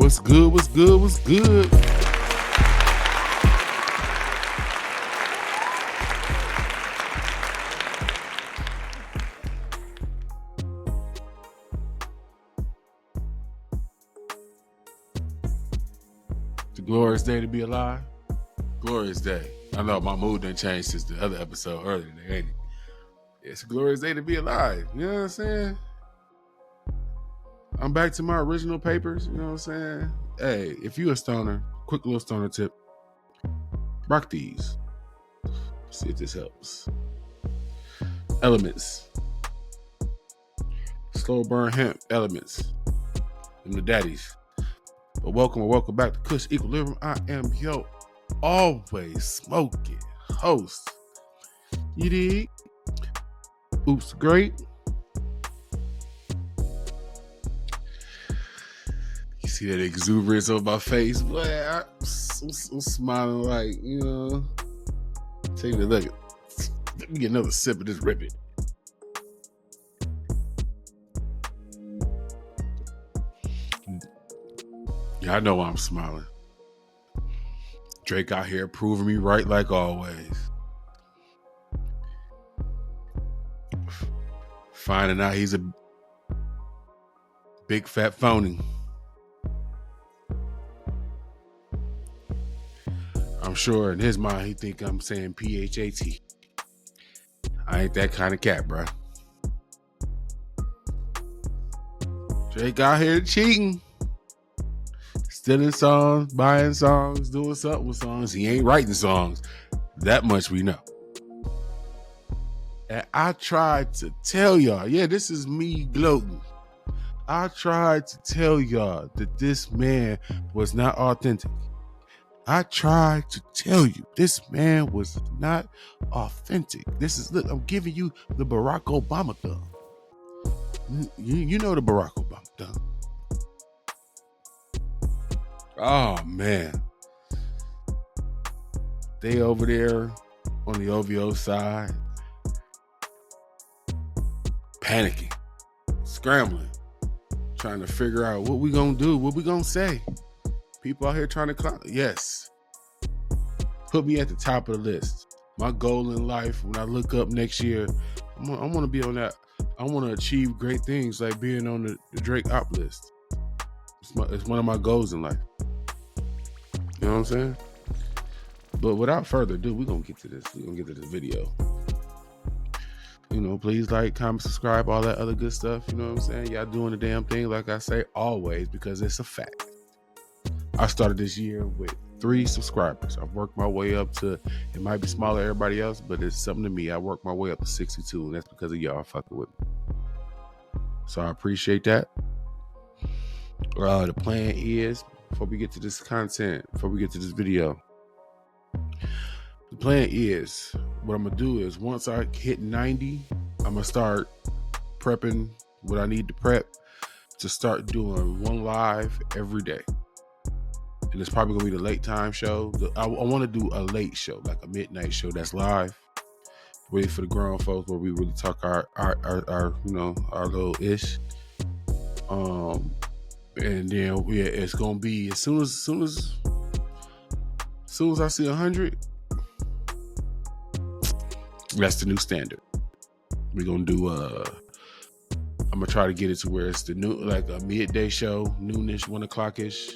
What's good? What's good? What's good? It's a glorious day to be alive. Glorious day. I know my mood didn't change since the other episode earlier today, ain't it? It's a glorious day to be alive. You know what I'm saying? I'm back to my original papers. You know what I'm saying? Hey, if you a stoner, quick little stoner tip. Rock these. See if this helps. Elements. Slow burn hemp elements. Them the daddies. But welcome back to Kush Equilibrium. I am your always smoking host. You dig? Oops, great. You see that exuberance on my face? Boy, I'm smiling like, you know. Take a look. Let me get another sip of this ribbon. Yeah, I know why I'm smiling. Drake out here proving me right like always. Finding out he's a big fat phony. I'm sure in his mind he think I'm saying P-H-A-T. I ain't that kind of cat, bro. Drake out here cheating. Stealing songs, buying songs, doing something with songs. He ain't writing songs. That much we know. And I tried to tell y'all, yeah, this is me gloating. I tried to tell y'all that this man was not authentic. I tried to tell you this man was not authentic. Look, I'm giving you the Barack Obama thumb. You know the Barack Obama thumb. Oh, man. They over there on the OVO side, panicking, scrambling, trying to figure out what we gonna do, what we gonna say. People out here trying to clown. Yes. Put me at the top of the list. My goal in life, when I look up next year, I want to be on that. I want to achieve great things like being on the Drake op list. It's one of my goals in life. You know what I'm saying? But without further ado, we're going to get to this. We're going to get to this video. You know, please like, comment, subscribe, all that other good stuff. You know what I'm saying? Y'all doing the damn thing, like I say, always, because it's a fact. I started this year with 3 subscribers. I've worked my way up to, it might be smaller than everybody else, but it's something to me. I worked my way up to 62, and that's because of y'all fucking with me. So I appreciate that. The plan is, before we get to this content, before we get to this video, the plan is, what I'm going to do is, once I hit 90, I'm going to start prepping what I need to prep to start doing one live every day. And it's probably going to be the late time show. I want to do a late show, like a midnight show that's live, ready for the grown folks, where we really talk our you know, our little ish. And then it's gonna be as soon as I see 100, that's the new standard. We're gonna do I'm gonna try to get it to where it's the new, like a midday show, noonish, 1 o'clock-ish,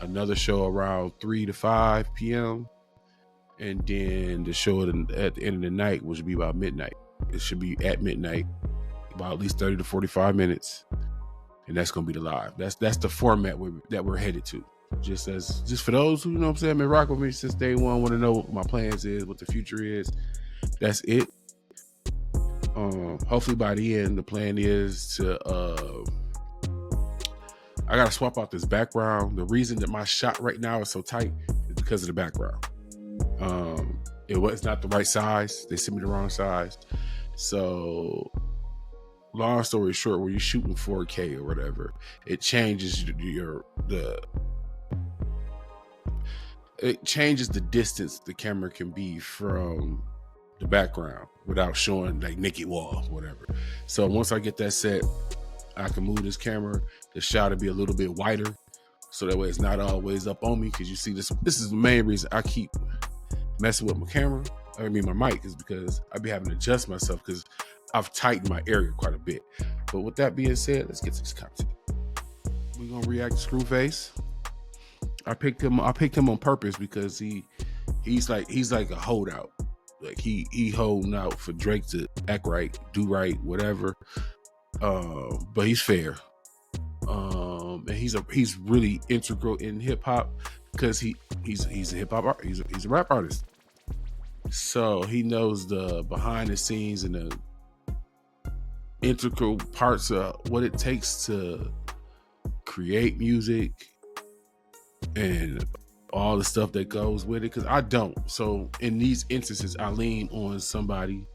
another show around 3 to 5 p.m. and then the show at the end of the night, which would be about midnight. It should be at midnight, about at least 30 to 45 minutes. And that's gonna be the live. That's the format that we're headed to. Just for those who, you know what I'm saying, been rocking with me since day one, want to know what my plans is, what the future is. That's it. Hopefully by the end, the plan is to I gotta swap out this background. The reason that my shot right now is so tight is because of the background. It's not the right size. They sent me the wrong size. So long story short, when you're shooting 4K or whatever, it changes it changes the distance the camera can be from the background without showing like naked walls, whatever. So once I get that set, I can move this camera. The shot will be a little bit wider, so that way it's not always up on me. Because you see, this is the main reason I keep messing with my camera. I mean, my mic is because I be having to adjust myself because I've tightened my area quite a bit. But with that being said, let's get to this content. We're gonna react to Screwface. I picked him on purpose because he's like a holdout. Like he holding out for Drake to act right, do right, whatever. But he's fair. And he's really integral in hip hop because he's a hip hop he's a rap artist. So he knows the behind the scenes and the integral parts of what it takes to create music and all the stuff that goes with it, because I don't. So in these instances, I lean on somebody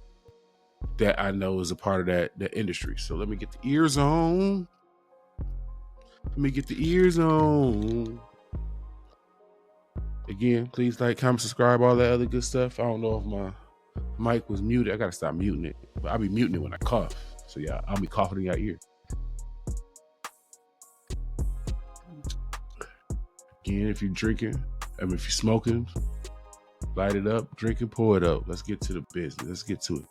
that I know is a part of that industry. So let me get the ears on. Again, please like, comment, subscribe, all that other good stuff. I don't know if my mic was muted. I gotta stop muting it, but I'll be muting it when I cough. So yeah, I'll be coughing in your ear. Again, if you're drinking, if you're smoking, light it up, drink it, pour it up. Let's get to the business. Let's get to it.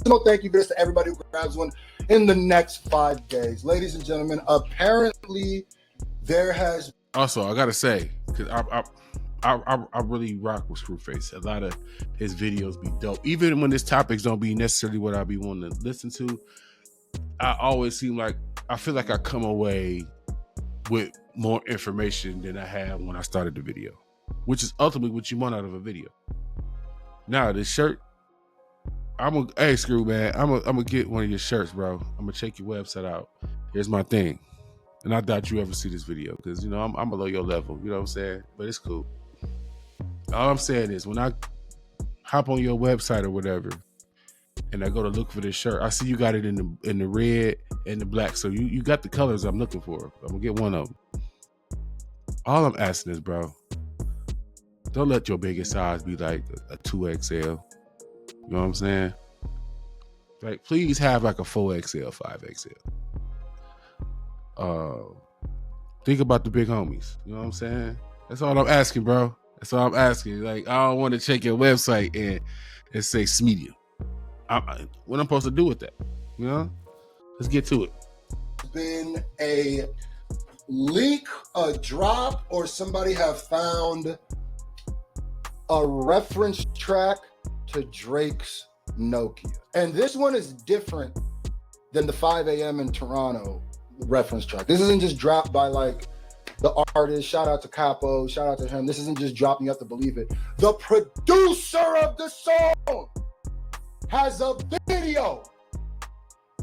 No, thank you to everybody who grabs one in the next 5 days. Ladies and gentlemen, apparently there has... Also, I gotta say, because I really rock with Screwface. A lot of his videos be dope. Even when his topics don't be necessarily what I be wanting to listen to, I always feel like I come away with more information than I had when I started the video, which is ultimately what you want out of a video. Now, this shirt, hey Screw, man, I'm gonna get one of your shirts, bro. I'm gonna check your website out. Here's my thing. And I doubt you ever see this video because, you know, I'm below your level. You know what I'm saying? But it's cool. All I'm saying is when I hop on your website or whatever and I go to look for this shirt, I see you got it in the red and the black. So you got the colors I'm looking for. I'm going to get one of them. All I'm asking is, bro, don't let your biggest size be like a 2XL. You know what I'm saying? Like, please have like a 4XL, 5XL. Think about the big homies. You know what I'm saying? That's all I'm asking, bro. That's all I'm asking. Like, I don't want to check your website and say medium. What I'm supposed to do with that? You know? Let's get to it. Been a leak, a drop, or somebody have found a reference track to Drake's Nokia. And this one is different than the 5 a.m. in Toronto reference track. This isn't just dropped by like the artist. Shout out to Capo. Shout out to him. This isn't just dropping. You have to believe it. The producer of the song has a video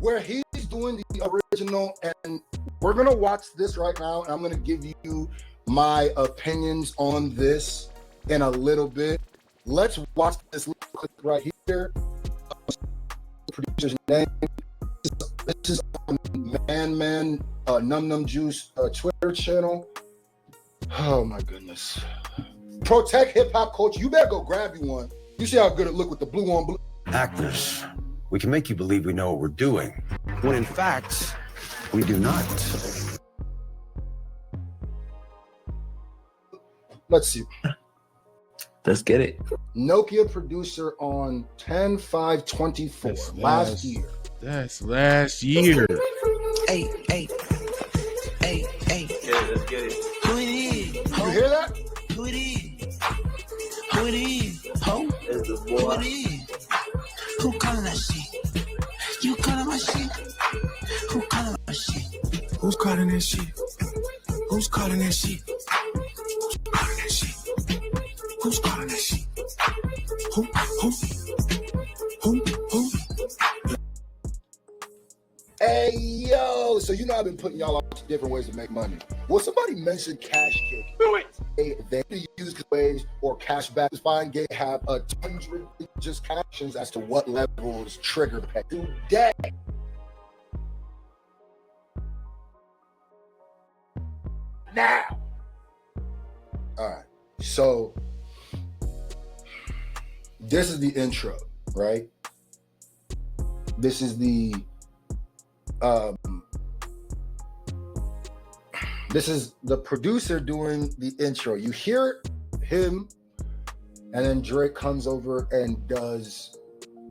where he's doing the original, and we're gonna watch this right now, and I'm gonna give you my opinions on this in a little bit. Let's watch this clip right here. Producer's name. This is on Man Num Num Juice Twitter channel. Oh my goodness. Protect hip hop culture. You better go grab you one. You see how good it look with the blue on blue. Actors, we can make you believe we know what we're doing, when in fact, we do not. Let's see. Let's get it. Nokia producer on 10/5/24 last year. That's last year. Hey. Yeah, let's get it. Who it is? You hear that? Who it is? Who it is? Ho? It's the Who boy. it is? Who calling that shit? You calling my shit? Who calling my shit? Who's calling that shit? Who's calling that shit? Who's calling that shit? Who? Hey, yo. So, you know, I've been putting y'all on different ways to make money. Well, somebody mentioned Cash Kick. Do it. They use ways or cash back. Fine Gay have 100 just captions as to what levels trigger pay today. Now. All right. So this is the intro, right? This is the This is the producer doing the intro. You hear him, and then Drake comes over and does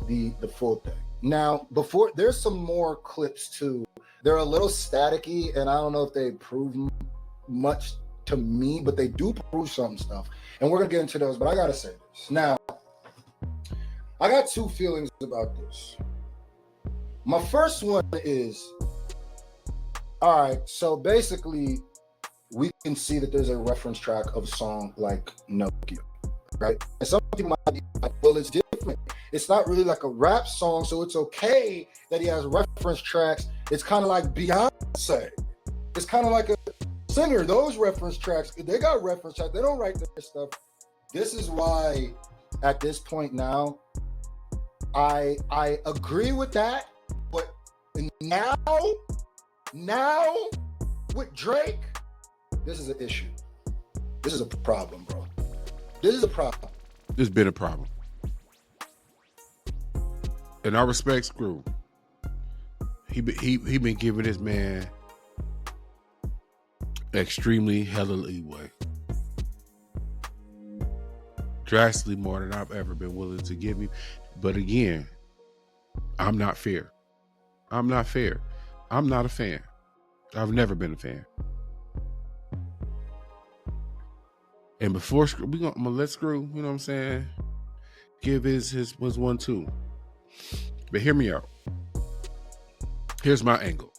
the full thing. Now, before there's some more clips too. They're a little staticky, and I don't know if they prove much to me, but they do prove some stuff. And we're gonna get into those, but I gotta say this. Now, I got two feelings about this. My first one is, all right, so basically we can see that there's a reference track of a song like Nokia, right? And some people might be like, well, it's different. It's not really like a rap song, so it's okay that he has reference tracks. It's kind of like Beyonce. It's kind of like a singer. Those reference tracks, they got reference tracks. They don't write their stuff. This is why, at this point now, I agree with that. But now with Drake, this is an issue. This is a problem, bro. This is a problem. There's been a problem. And I respect Scru. He been giving this man extremely hella leeway. Drastically more than I've ever been willing to give him. But again, I'm not fair. I'm not fair. I'm not a fan. I've never been a fan. And before Scru, I'm gonna let Scru, you know what I'm saying, give his 1-2. But hear me out. Here's my angle.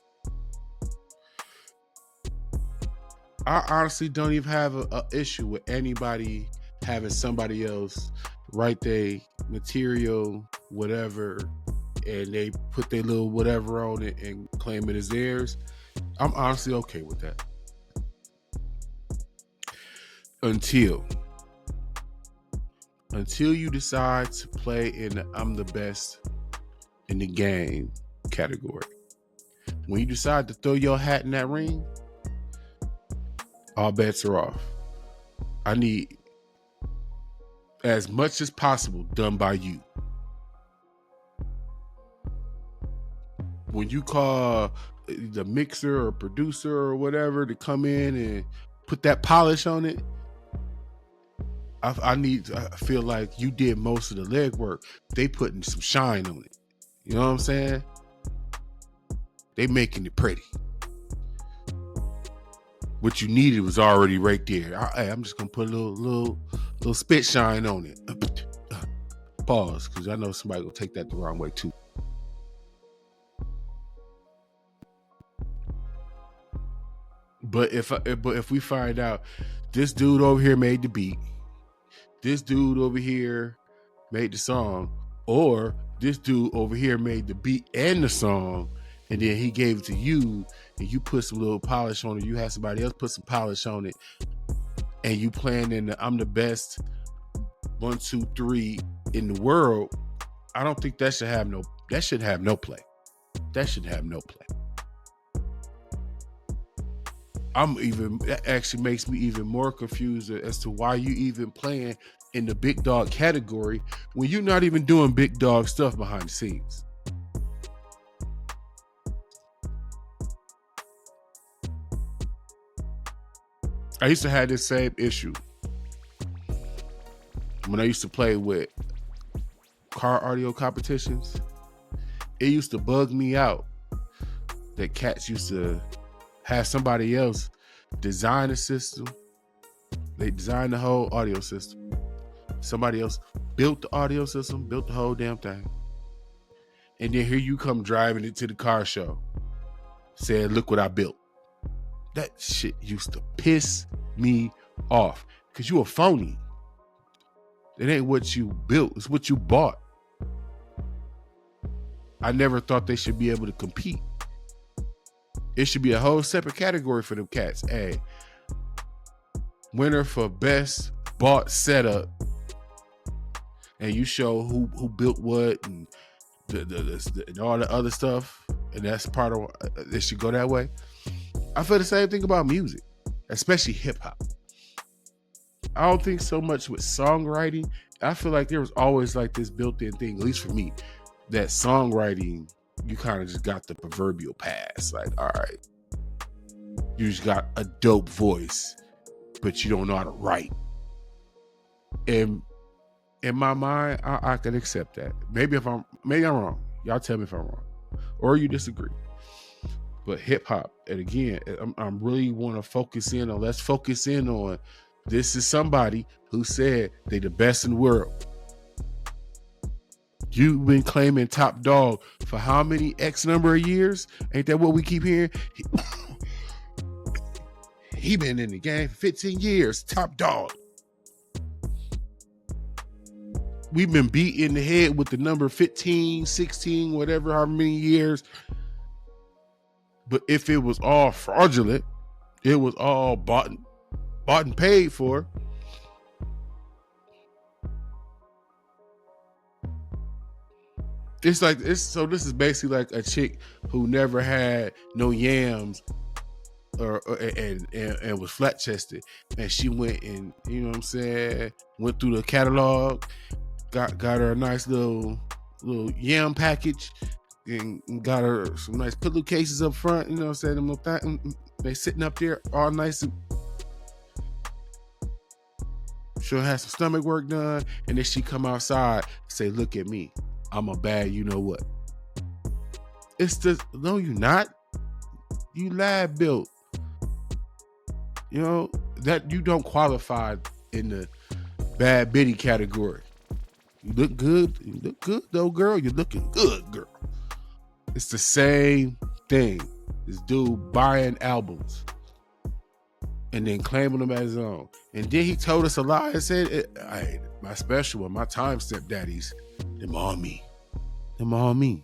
I honestly don't even have a issue with anybody having somebody else write their material, whatever, and they put their little whatever on it and claim it as theirs. I'm honestly okay with that. Until you decide to play in the I'm the best in the game category. When you decide to throw your hat in that ring, all bets are off. I need as much as possible done by you. When you call the mixer or producer or whatever to come in and put that polish on it, I feel like you did most of the legwork. They putting some shine on it. You know what I'm saying? They making it pretty. What you needed was already right there. I'm just gonna put a little spit shine on it. Pause, because I know somebody will take that the wrong way too. But if we find out this dude over here made the beat, this dude over here made the song, or this dude over here made the beat and the song, and then he gave it to you, and you put some little polish on it, you had somebody else put some polish on it, and you playing in the I'm the best 1, 2, 3 in the world, I don't think that should have no play. That should have no play. That actually makes me even more confused as to why you even playing in the big dog category when you're not even doing big dog stuff behind the scenes. I used to have this same issue when I used to play with car audio competitions. It used to bug me out that cats used to have somebody else design a system. They designed the whole audio system. Somebody else built the audio system, built the whole damn thing. And then here you come driving into the car show saying, look what I built. That shit used to piss me off because you a phony. It ain't what you built, it's what you bought. I never thought they should be able to compete. It should be a whole separate category for them cats. Hey, winner for best bought setup, and you show who built what and and all the other stuff, and that's part of it. Should go that way. I feel the same thing about music, especially hip hop. I don't think so much with songwriting. I feel like there was always like this built-in thing, at least for me, that songwriting, you kind of just got the proverbial pass. Like, all right, You just got a dope voice, but you don't know how to write. And in my mind, I can accept that. Maybe I'm wrong. Y'all tell me if I'm wrong, or you disagree. But hip hop, and again, I'm really want to focus in on. Let's focus in on. This is somebody who said they the best in the world. You've been claiming top dog for how many X number of years? Ain't that what we keep hearing? He been in the game for 15 years, top dog. We've been beat in the head with the number 15, 16, whatever, how many years. But if it was all fraudulent, it was all bought and paid for. It's like so this is basically like a chick who never had no yams and was flat chested, and she went and, you know what I'm saying, went through the catalog, got her a nice little yam package, and got her some nice pillowcases up front, you know what I'm saying, they sitting up there all nice, and she'll have some stomach work done, and then she come outside and say, look at me, I'm a bad you know what. It's just, no, you not. You lab built. You know, that you don't qualify in the bad bitty category. You look good. You look good though, girl. You're looking good, girl. It's the same thing. This dude buying albums and then claiming them as his own. And then he told us a lie and said, my special one, my time stepdaddies, them all me. Them all me.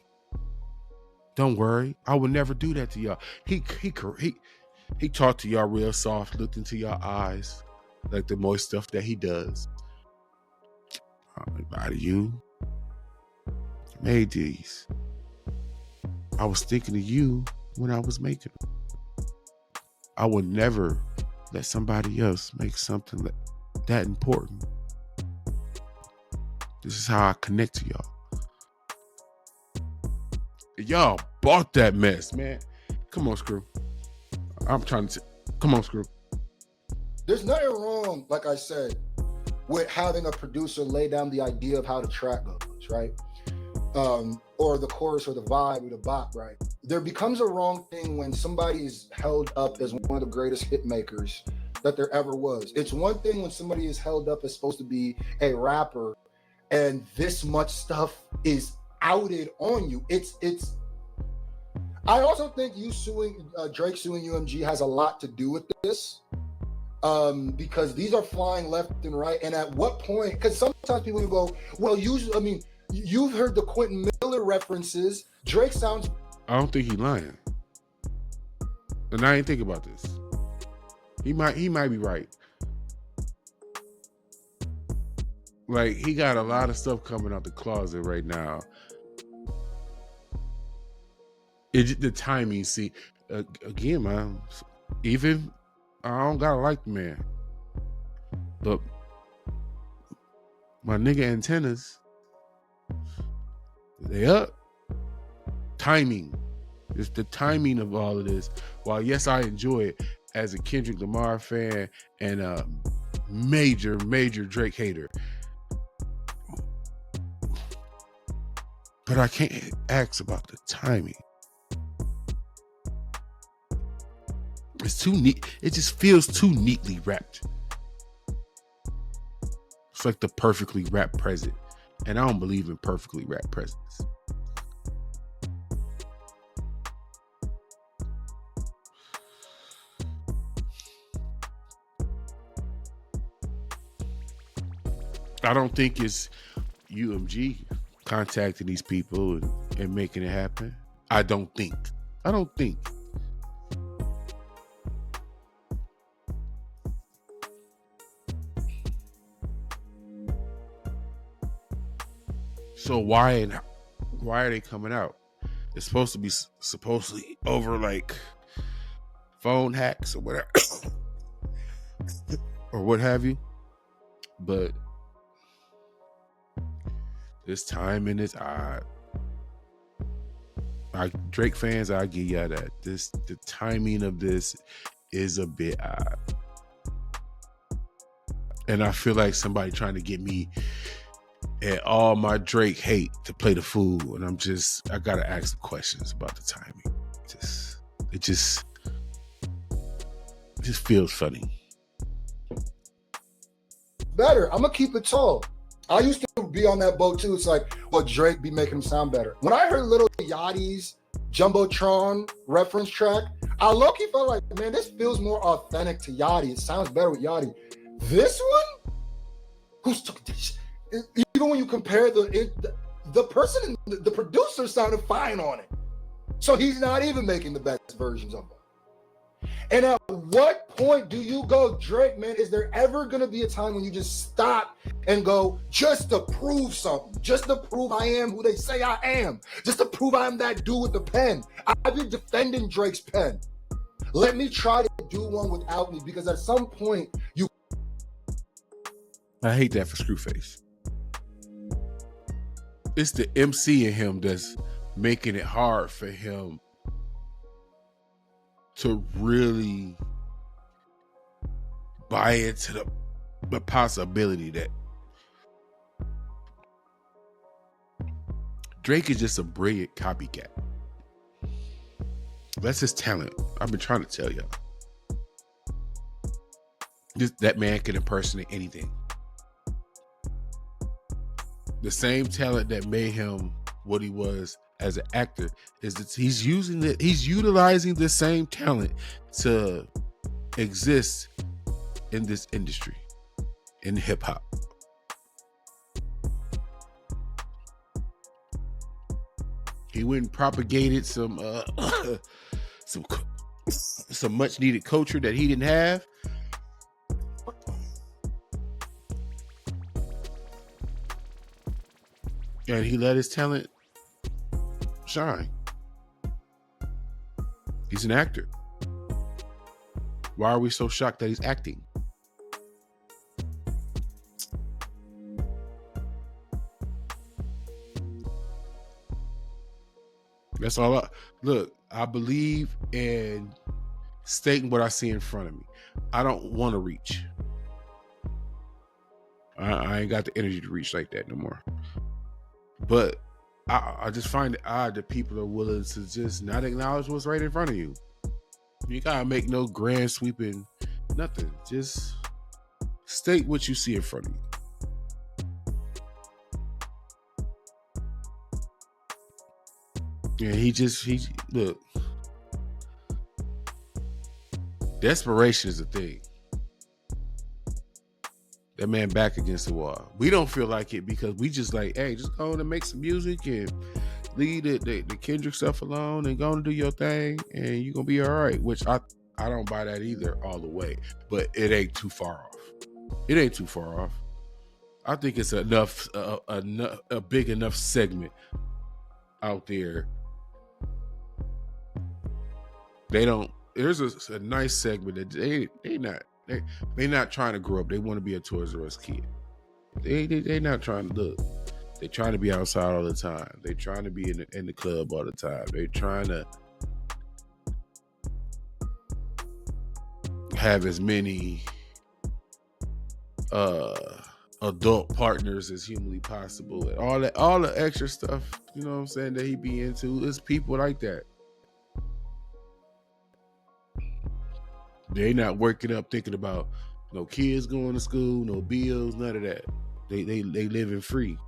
Don't worry. I would never do that to y'all. He talked to y'all real soft, looked into y'all eyes, like the moist stuff that he does. Lie to you. Made these. I was thinking of you when I was making them. I would never let somebody else make something that important. This is how I connect to y'all. Y'all bought that mess, man. Come on, Scru. I'm trying to come on, Scru. There's nothing wrong, like I said, with having a producer lay down the idea of how the track goes, right? Or the chorus or the vibe or the bop, right? There becomes a wrong thing when somebody is held up as one of the greatest hit makers that there ever was. It's one thing when somebody is held up as supposed to be a rapper and this much stuff is outed on you. It's I also think you suing Drake suing UMG has a lot to do with this, because these are flying left and right. And at what point? Because sometimes people go, well, usually, I mean, you've heard the Quentin Miller references. Drake sounds. I don't think he's lying, and I didn't think about this. He might be right. Like, he got a lot of stuff coming out the closet right now. The timing, see, again, man, even I don't gotta like the man, but my nigga antennas, they up. Timing. It's the timing of all of this. While yes, I enjoy it as a Kendrick Lamar fan and a major Drake hater, but I can't ask about the timing. It's too neat. It just feels too neatly wrapped. It's like the perfectly wrapped present. And I don't believe in perfectly wrapped presents. I don't think it's UMG contacting these people and making it happen. I don't think. So why are they coming out? It's supposed to be supposedly over like phone hacks or whatever or what have you. But this timing is odd. Drake fans, I give y'all that. The timing of this is a bit odd. And I feel like somebody trying to get me and all my Drake hate to play the fool. And I gotta ask some questions about the timing. It just feels funny. Better. I'm gonna keep it tall. I used to be on that boat too. It's like, well, Drake be making him sound better. When I heard Lil Yachty's Jumbotron reference track, I low-key felt like, man, this feels more authentic to Yachty. It sounds better with Yachty. This one, who's took this? Even when you compare the person, the producer sounded fine on it. So he's not even making the best versions of them. And at what point do you go, Drake, man, is there ever going to be a time when you just stop and go, just to prove something, just to prove I am who they say I am, just to prove I'm that dude with the pen? I've been defending Drake's pen. Let me try to do one without me, because at some point you... I hate that for Screwface. It's the MC in him that's making it hard for him to really buy into the possibility that Drake is just a brilliant copycat. That's his talent. I've been trying to tell y'all. That man can impersonate anything. The same talent that made him what he was as an actor is that he's utilizing the same talent to exist in this industry, in hip hop. He went and propagated some much needed culture that he didn't have. And he let his talent shine. He's an actor. Why are we so shocked that he's acting? That's all. Look, I believe in stating what I see in front of me. I don't want to reach. I ain't got the energy to reach like that no more. But I just find it odd that people are willing to just not acknowledge what's right in front of you. You gotta make no grand sweeping nothing. Just state what you see in front of you. And he look. Desperation is a thing. That man back against the wall. We don't feel like it because we just like, hey, just go on and make some music and leave the Kendrick stuff alone and go and do your thing and you're gonna be all right. Which I don't buy that either all the way, but it ain't too far off. It ain't too far off. I think it's enough, a big enough segment out there. There's a nice segment that they not trying to grow up. They want to be a Toys R Us kid. They not trying to look. They trying to be outside all the time. They trying to be in the club all the time. They trying to have as many adult partners as humanly possible. And all the extra stuff, you know what I'm saying, that he be into. It's people like that. They not working up thinking about no kids going to school, no bills, none of that. They living free.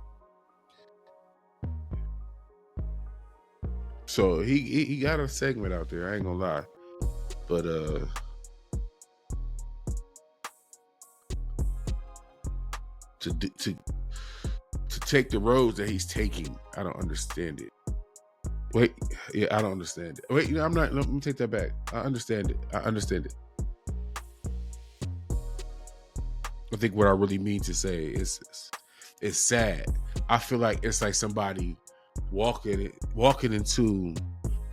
So he got a segment out there. I ain't gonna lie, but to take the roads that he's taking, I don't understand it. Wait, yeah, I don't understand it. Wait, I'm not. Let me take that back. I understand it. I think what I really mean to say is it's sad. I feel like it's like somebody walking into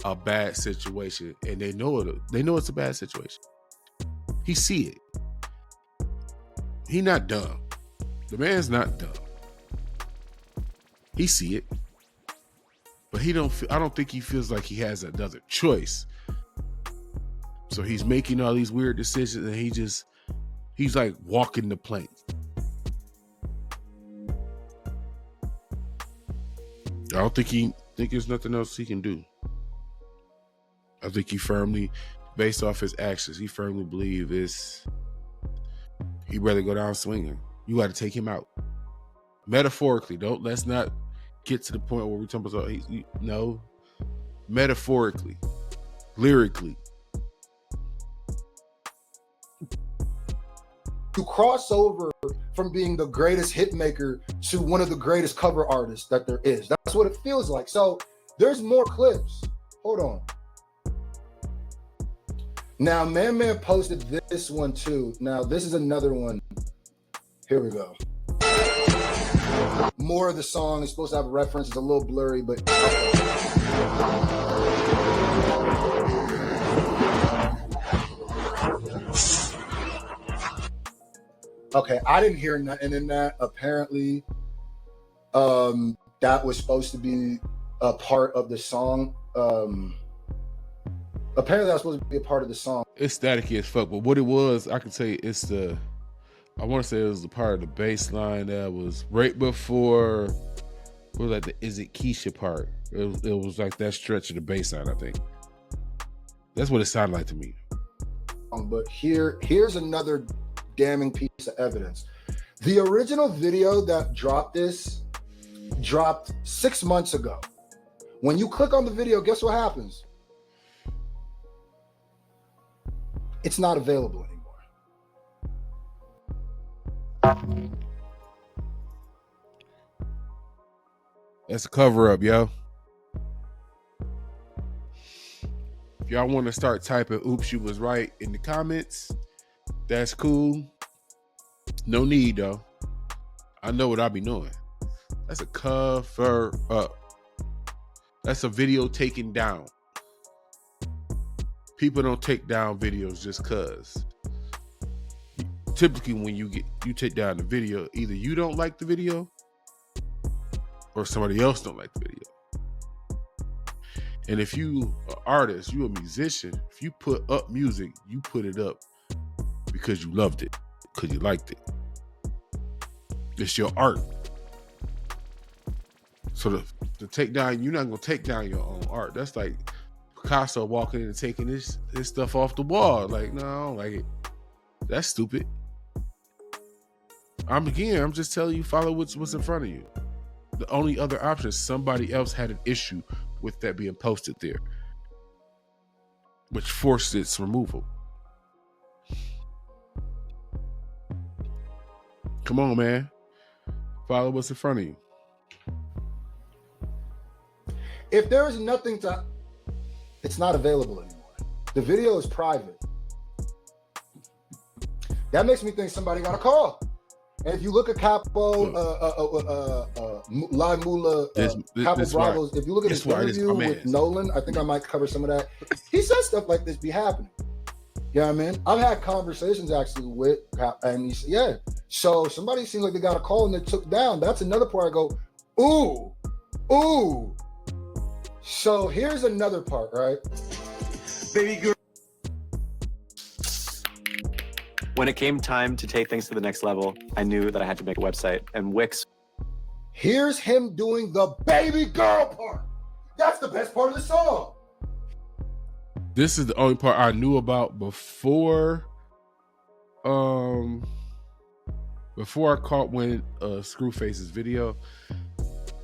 a bad situation and they know it's a bad situation. He see it. He not dumb. The man's not dumb. He see it. But I don't think he feels like he has another choice So he's making all these weird decisions, and he's like walking the plank. I don't think there's nothing else he can do. I think he firmly, based off his actions, he firmly believes he'd rather go down swinging. You got to take him out. Metaphorically, let's not get to the point where we're talking about, no, metaphorically, lyrically. To cross over from being the greatest hit maker to one of the greatest cover artists that there is. That's what it feels like. So there's more clips. Hold on. Now, Man posted this one too. Now, this is another one. Here we go. More of the song is supposed to have a reference. It's a little blurry, but okay, I didn't hear nothing in that. Apparently, that was supposed to be a part of the song. Apparently, that was supposed to be a part of the song. It's staticky as fuck, but what it was, I can say I want to say it was the part of the bass line that was right before, it was like the Is It Keisha part. It was like that stretch of the bass line, I think. That's what it sounded like to me. But here's another damning piece of evidence. The original video that dropped 6 months ago. When you click on the video, guess what happens? It's not available anymore. That's a cover up, yo. If y'all want to start typing "Oops, you was right" in the comments, that's cool. No need though. I know what I be doing. That's a cover up. That's a video taken down. People don't take down videos just cause. Typically when you take down the video, either you don't like the video or somebody else don't like the video. And if you an artist, you a musician, if you put up music, you put it up because you loved it, because you liked it. It's your art. So to take down, you're not gonna take down your own art. That's like Picasso walking in and taking his stuff off the wall. Like, no, I don't like it. That's stupid. I'm just telling you, follow what's in front of you. The only other option is somebody else had an issue with that being posted there, which forced its removal. Come on, man. Follow what's in front of you. If there is nothing to, it's not available anymore. The video is private. That makes me think somebody got a call. And if you look at Capo, La Mula, Capo Bravos, if you look at his interview with Nolan, I think I might cover some of that. He says stuff like this be happening. You know what I mean? I've had conversations actually with Cap, and he said, yeah. So somebody seems like they got a call and they took down. That's another part I go, ooh. So here's another part, right? Baby girl. When it came time to take things to the next level, I knew that I had to make a website, and Wix. Here's him doing the baby girl part. That's the best part of the song. This is the only part I knew about before I caught Scru Face's video.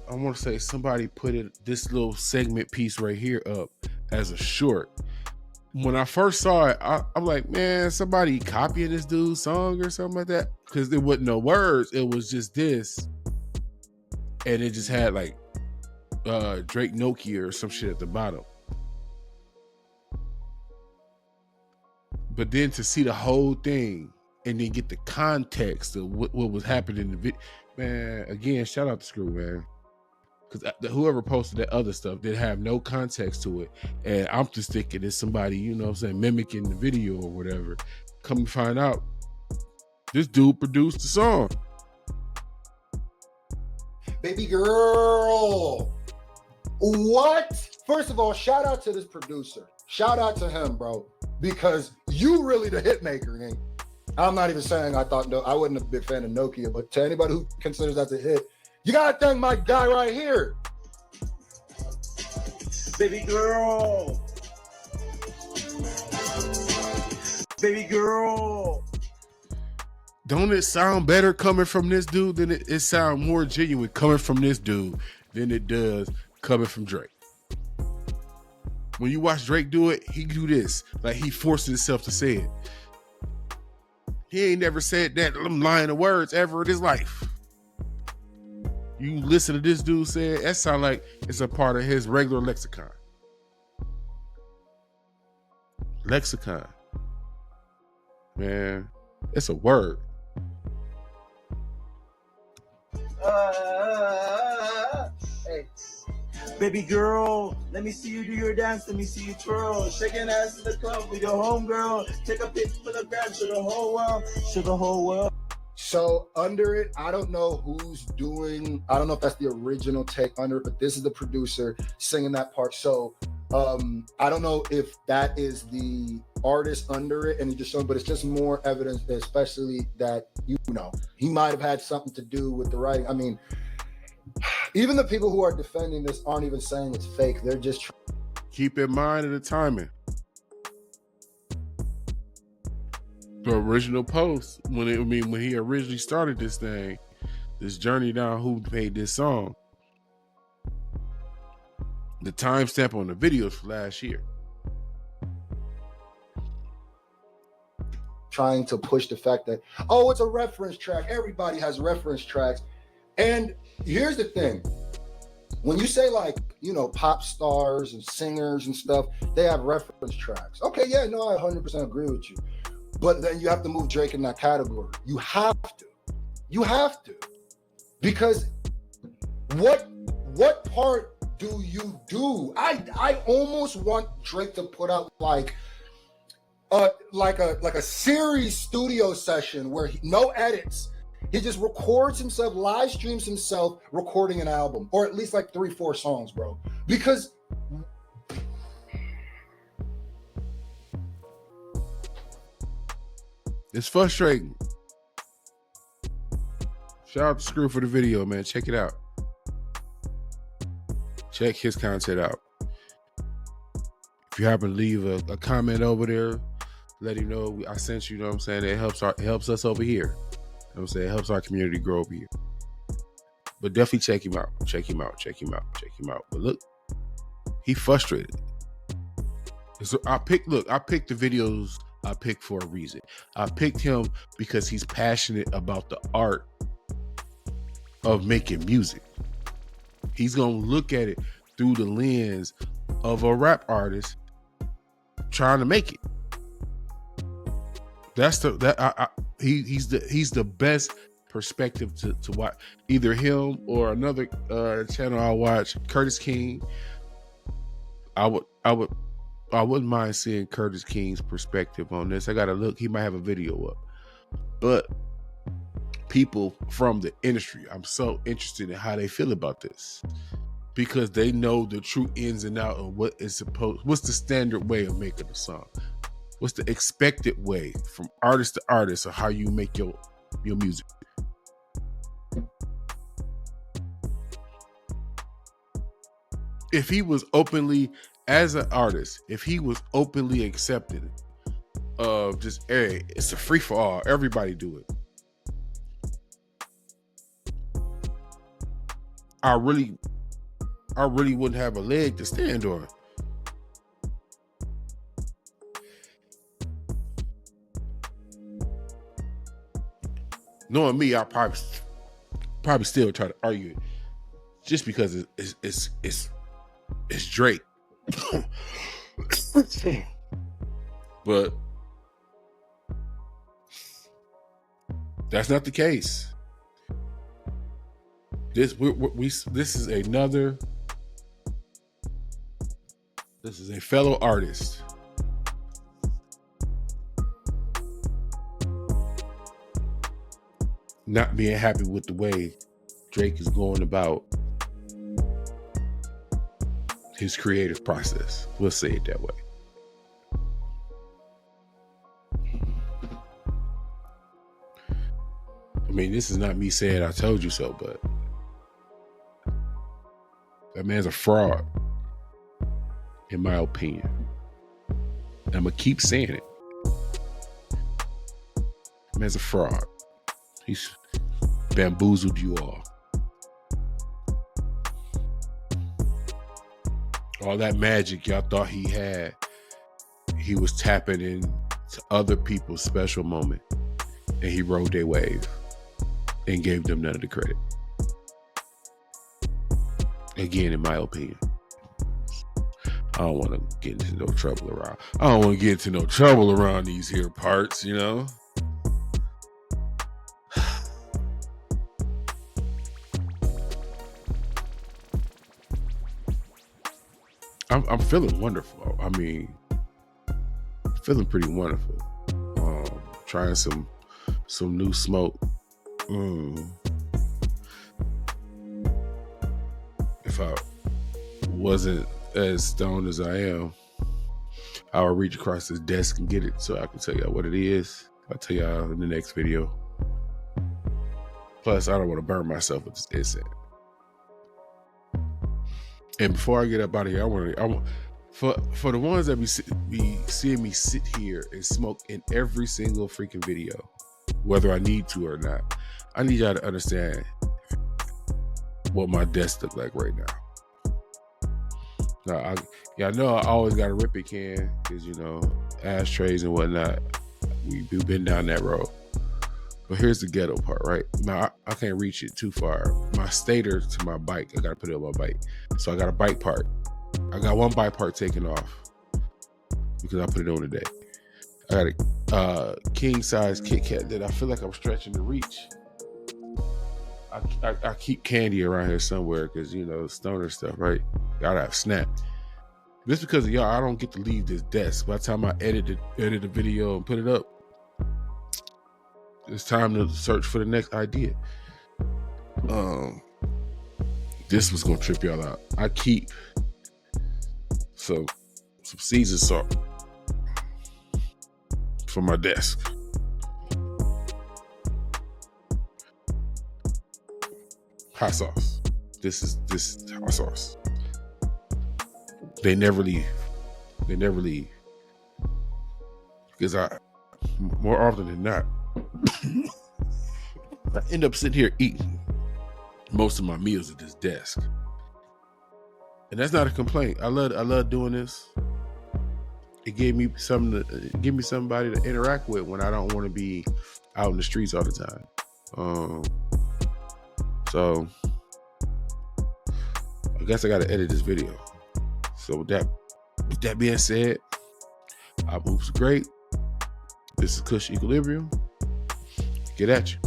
I want to say somebody put this little segment piece right here up as a short. When I first saw it, I'm like, man, somebody copying this dude's song or something like that. Because there wasn't no words. It was just this. And it just had like Drake Nokia or some shit at the bottom. But then to see the whole thing and then get the context of what was happening in the video. Man, again, shout out to Scru, man. Because whoever posted that other stuff didn't have no context to it. And I'm just thinking it's somebody, you know what I'm saying, mimicking the video or whatever. Come to find out, this dude produced the song. Baby girl. What? First of all, shout out to this producer. Shout out to him, bro. because you really the hit maker. Nigga. I'm not even saying I wasn't a big fan of Nokia, but to anybody who considers that a hit, you gotta thank my guy right here. Baby girl. Baby girl. Don't it sound better coming from this dude than it sound more genuine coming from this dude than it does coming from Drake? When you watch Drake do it, he do this. Like he forced himself to say it. He ain't never said that line of words ever in his life. You listen to this dude say it, that sound like it's a part of his regular lexicon. Lexicon. Man, it's a word. Hey. Baby girl, let me see you do your dance, let me see you twirl. Shaking ass in the club with your homegirl. Take a pic for the gram, show the whole world. Show the whole world. So under it, I don't know who's doing, I don't know if that's the original take under it, but this is the producer singing that part. So I don't know if that is the artist under it and he just showing, but it's just more evidence, especially that, you know, he might have had something to do with the writing. I mean, even the people who are defending this aren't even saying it's fake. They're just keep in mind of the timing. The original post when he originally started this thing, this journey down who made this song. The timestamp on the videos for last year. Trying to push the fact that, oh, it's a reference track. Everybody has reference tracks. And here's the thing. When you say like, you know, pop stars and singers and stuff, they have reference tracks. Okay, yeah, no, I 100% agree with you. But then you have to move Drake in that category. You have to. You have to. Because what part do you do? I almost want Drake to put out like a series studio session where no edits. He just records himself, live streams himself recording an album, or at least like 3-4 songs, bro. Because it's frustrating. Shout out to Scru for the video, man. Check it out. Check his content out. If you happen to leave a comment over there, let him know I sent you. You know what I'm saying? It helps us over here. You know what I'm saying? It helps our community grow over here. But definitely check him out. Check him out. But look, he frustrated. So I picked the videos I picked for a reason. I picked him because he's passionate about the art of making music. He's gonna look at it through the lens of a rap artist trying to make it. He's the best perspective to watch. Either him or another channel I watch, Curtis King. I wouldn't mind seeing Curtis King's perspective on this. I gotta look. He might have a video up. But people from the industry, I'm so interested in how they feel about this, because they know the true ins and out of what's the standard way of making a song. What's the expected way from artist to artist of how you make your music? If he was openly, as an artist, if he was openly accepted of just, hey, it's a free for all, everybody do it, I really wouldn't have a leg to stand on. Knowing me, I probably still try to argue it, just because it's Drake. But that's not the case. This is a fellow artist not being happy with the way Drake is going about his creative process. We'll say it that way. I mean, this is not me saying I told you so, but that man's a fraud, in my opinion. I'm gonna keep saying it. That man's a fraud. He's bamboozled you all. All that magic y'all thought he had, he was tapping into other people's special moment, and he rode their wave and gave them none of the credit. Again, in my opinion. I don't want to get into no trouble around. I don't want to get into no trouble around these here parts, you know? I'm feeling wonderful. I mean, feeling pretty wonderful. Trying some new smoke. If I wasn't as stoned as I am, I would reach across this desk and get it so I can tell y'all what it is. I'll tell y'all in the next video. Plus, I don't want to burn myself with this incense. And before I get up out of here, I want for the ones that be seeing me sit here and smoke in every single freaking video, whether I need to or not, I need y'all to understand what my desk look like right now. Now, y'all know I always got a rip it can because, you know, ashtrays and whatnot. We've been down that road. But here's the ghetto part, right? Now, I can't reach it too far. My stator to my bike, I got to put it on my bike. So I got a bike part. I got one bike part taken off because I put it on today. I got a king size Kit Kat that I feel like I'm stretching to reach. I keep candy around here somewhere because, you know, stoner stuff, right? Gotta have snap. Just because of y'all, I don't get to leave this desk. By the time I edit the video and put it up, it's time to search for the next idea. This was gonna trip y'all out. I keep some Caesar salt for my desk. Hot sauce. This hot sauce. They never leave. Because more often than not, I end up sitting here eating most of my meals at this desk. And that's not a complaint. I love doing this. It gave me somebody to interact with when I don't want to be out in the streets all the time. So I guess I gotta edit this video. So with that being said, I moves great. This is Kush Equilibrium. Get at you.